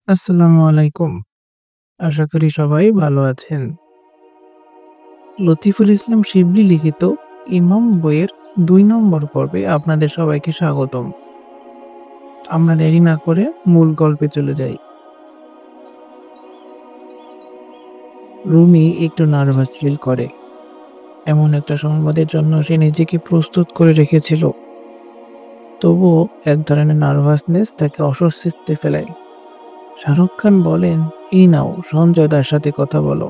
আসসালামু আলাইকুম। আশা করি সবাই ভালো আছেন। লতিফুল ইসলাম শিবলী লিখিত ইমাম বইয়ের ২ নম্বর পর্বে আপনাদের সবাইকে স্বাগতম। আমরা দেরি না করে মূল গল্পে চলে যাই। রুমি একটু নার্ভাস ফিল করে। এমন একটা সংবাদের জন্য সে নিজেকে প্রস্তুত করে রেখেছিল। তবুও এক ধরনের নার্ভাসনেস তাকে অস্বস্তিতে ফেলায়। শাহরুখ খান বলেন, এই নাও সঞ্জয় দার সাথে কথা বলো।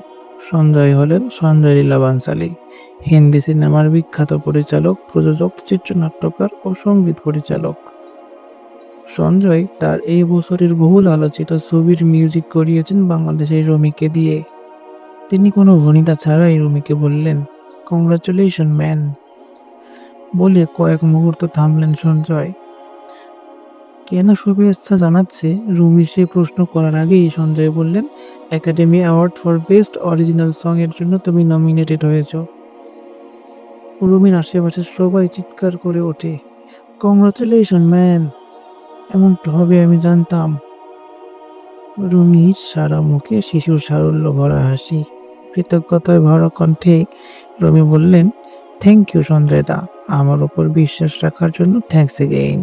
সঞ্জয় হলেন সঞ্জয় লীলা বানসালী, হিন্দি সিনেমার বিখ্যাত পরিচালক, প্রযোজক, চিত্রনাট্যকার ও সঙ্গীত পরিচালক। সঞ্জয় তার এই বছরের বহুল আলোচিত ছবির মিউজিক করিয়েছেন বাংলাদেশের রুমিকে দিয়ে। তিনি কোনো ভনিতা ছাড়াই রুমিকে বললেন, কংগ্রাচুলেশন ম্যান। বলে কয়েক মুহূর্ত থামলেন সঞ্জয়। কেন শুভেচ্ছা জানাচ্ছে রুমি সে প্রশ্ন করার আগেই সঞ্জয় বললেন, academy award for best original song এর জন্য তুমি নমিনেটেড হয়েছ। রুমির আশেপাশের সবাই চিৎকার করে ওঠে, কংগ্রাচুলেশন ম্যান, এমনটা হবে আমি জানতাম। রুমির সারা মুখে শিশুর সারল্য ভরা হাসি। কৃতজ্ঞতায় ভরা কণ্ঠে রুমি বললেন, থ্যাংক ইউ সঞ্জয় দা, আমার উপর বিশ্বাস রাখার জন্য থ্যাঙ্কস এগেইন।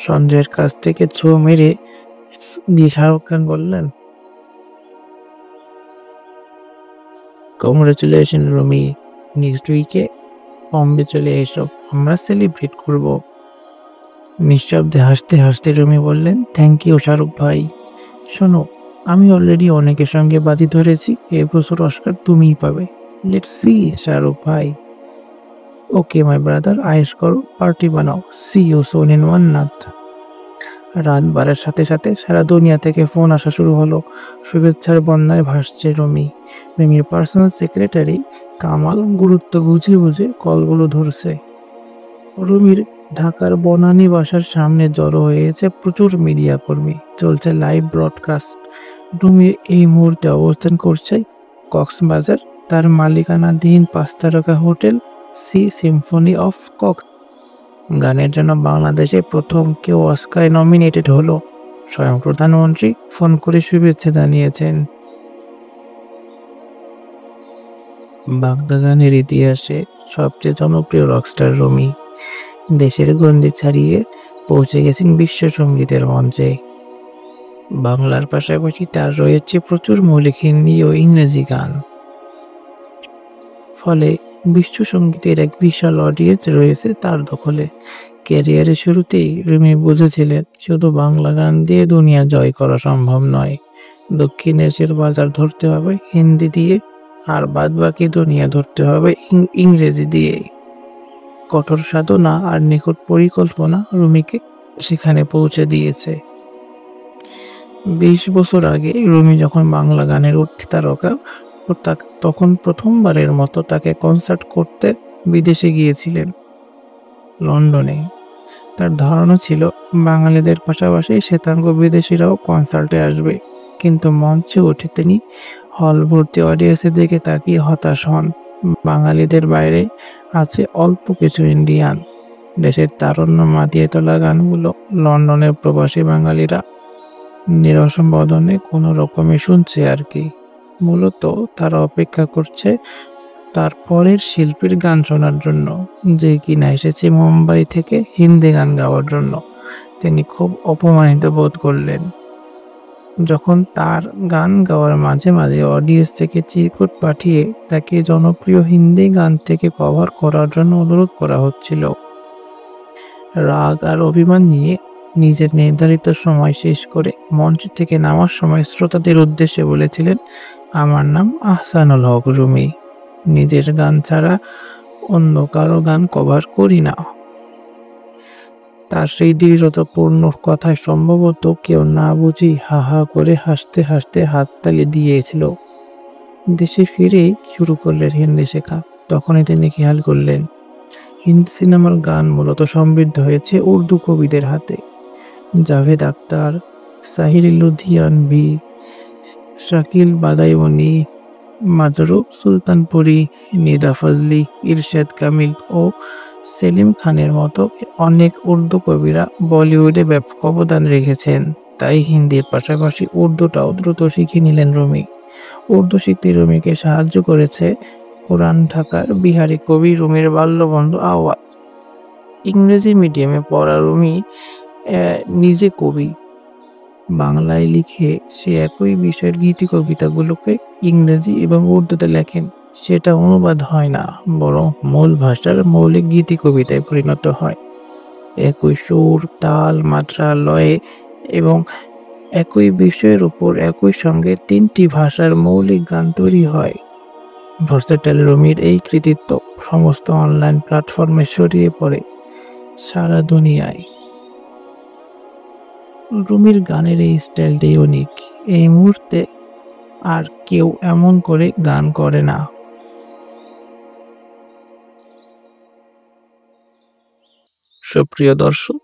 সঞ্জয়ের কাছ থেকে ছো মেরে দিয়ে শাহরুখ খান বললেন, কংগ্রেচুলেশন রুমি, নেক্সট উইকে বম্বে চলে এসো, আমরা সেলিব্রেট করব। নিঃশব্দে হাসতে হাসতে রুমি বললেন, থ্যাংক ইউ শাহরুখ ভাই। শোনো, আমি অলরেডি অনেকের সঙ্গে বাজি ধরেছি, এবছর অস্কার তুমিই পাবে। লেটস সি শাহরুখ ভাই। ওকে মাই ব্রাদার, আয়েশ করো, পার্টি বানাও, সি ইউ সুন ইন মান্নাত। রাত বাড়ার সাথে সাথে সারা দুনিয়া থেকে ফোন আসা শুরু হলো। শুভেচ্ছার বন্যায় ভাসছে রুমি। রুমির পার্সোনাল সেক্রেটারি কামাল গুরুত্ব বুঝে বুঝে কলগুলো ধরছে। রুমির ঢাকার বনানী বাসার সামনে জড়ো হয়েছে প্রচুর মিডিয়া কর্মী। চলছে লাইভ ব্রডকাস্ট। রুমি এই মুহূর্তে অবস্থান করছে কক্সবাজার, তার মালিকানাধীন 5 তারকা hotel Sea Symphony of Cox. গানের জন্য বাংলাদেশে প্রথম কেউ অস্কারে নমিনেটেড হলো। স্বয়ং প্রধানমন্ত্রী ফোন করে শুভেচ্ছা জানিয়েছেন। বাংলা গানের ইতিহাসে সবচেয়ে জনপ্রিয় রকস্টার রুমি দেশের গণ্ডি ছাড়িয়ে পৌঁছে গেছেন বিশ্ব সঙ্গীতের মঞ্চে। বাংলার পাশাপাশি তার রয়েছে প্রচুর মৌলিক হিন্দি ও ইংরেজি গান। ফলে বিশ্ব সঙ্গীতের এক বিশাল অডিয়েন্স রয়েছে তার দখলে। ক্যারিয়ারের শুরুতেই রুমি বুঝেছিলেন শুধু বাংলা গান দিয়ে দুনিয়া জয় করা সম্ভব নয়। দক্ষিণ এশিয়ার বাজার ধরতে হবে হিন্দি দিয়ে, আর বাদবাকি দুনিয়া ধরতে হবে ইংরেজি দিয়ে। কঠোর সাধনা আর নিখুঁত পরিকল্পনা রুমিকে সেখানে পৌঁছে দিয়েছে। 20 বছর আগে রুমি যখন বাংলা গানের উঠতি তারকা, তখন প্রথমবারের মতো তাকে কনসার্ট করতে বিদেশে গিয়েছিলেন, লন্ডনে। তার ধারণা ছিল বাঙালিদের পাশাপাশি শ্বেতাঙ্গ বিদেশিরাও কনসার্টে আসবে, কিন্তু মঞ্চে উঠে তিনি হল ভর্তি অডিয়েন্সের দিকে তাকিয়ে হতাশ হন। বাঙালিদের বাইরে আছে অল্প কিছু ইন্ডিয়ান। দেশের তারুণ্য মাতিয়ে তোলা গানগুলো লন্ডনের প্রবাসী বাঙালিরা নিরস বদনে কোনো রকমে শুনছে আর কি। মূলত তারা অপেক্ষা করছে তার পরের শিল্পীর গান শোনার জন্য, যে কিনা এসেছে মুম্বাই থেকে হিন্দি গান গাওয়ার জন্য। তিনি খুব অপমানিত বোধ করলেন যখন তার গান গাওয়ার মাঝে মাঝে অডিয়েন্স থেকে চিরকুট পাঠিয়ে তাকে জনপ্রিয় হিন্দি গান থেকে কভার করার জন্য অনুরোধ করা হচ্ছিল। রাগ আর অভিমান নিয়ে নিজের নির্ধারিত সময় শেষ করে মঞ্চ থেকে নামার সময় শ্রোতাদের উদ্দেশ্যে বলেছিলেন, আমার নাম আহসানুল হক রুমি, নিজের গান ছাড়া অন্য কারো গান কভার করি না। তার সেই দৃঢ়তাপূর্ণ কথায় সম্ভবত কেউ না বুঝি হা হা করে হাসতে হাসতে হাততালি দিয়েছিল। দেশে ফিরেই শুরু করলেন হিন্দি শেখা। তখনই তিনি খেয়াল করলেন হিন্দি সিনেমার গান মূলত সমৃদ্ধ হয়েছে উর্দু কবিদের হাতে। জাভেদ আখতার, সাহির লুধিয়ানভি, শাকিল বাদায়ুনি, মাজরু সুলতানপুরি, নিদা ফজলি, ইরশাদ কামিল ও সেলিম খানের মতো অনেক উর্দু কবিরা বলিউডে ব্যাপক অবদান রেখেছেন। তাই হিন্দির পাশাপাশি উর্দুটাও দ্রুত শিখে নিলেন রুমি। উর্দু শিখতে রুমিকে সাহায্য করেছে পুরান ঢাকার বিহারি কবি রুমির বাল্যবন্ধু আওয়াজ। ইংরেজি মিডিয়ামে পড়া রুমি নিজে কবি। বাংলায় লিখে সে একই বিষয়ের গীতিকবিতাগুলোকে ইংরেজি এবং উর্দুতে লেখেন। সেটা অনুবাদ হয় না, বরং মূল ভাষার মৌলিক গীতিকবিতায় পরিণত হয়। একই সুর, তাল, মাত্রা, লয়ে এবং একই বিষয়ের উপর একই সঙ্গে 3টি ভাষার মৌলিক গান তৈরি হয়। ভার্সেটাইল রুমির এই কৃতিত্ব সমস্ত অনলাইন প্ল্যাটফর্মে ছড়িয়ে পড়ে সারা দুনিয়ায়। রুমির গানের এই স্টাইলটা ইউনিক। এই মুহূর্তে আর কেউ এমন করে গান করে না। সুপ্রিয় দর্শক,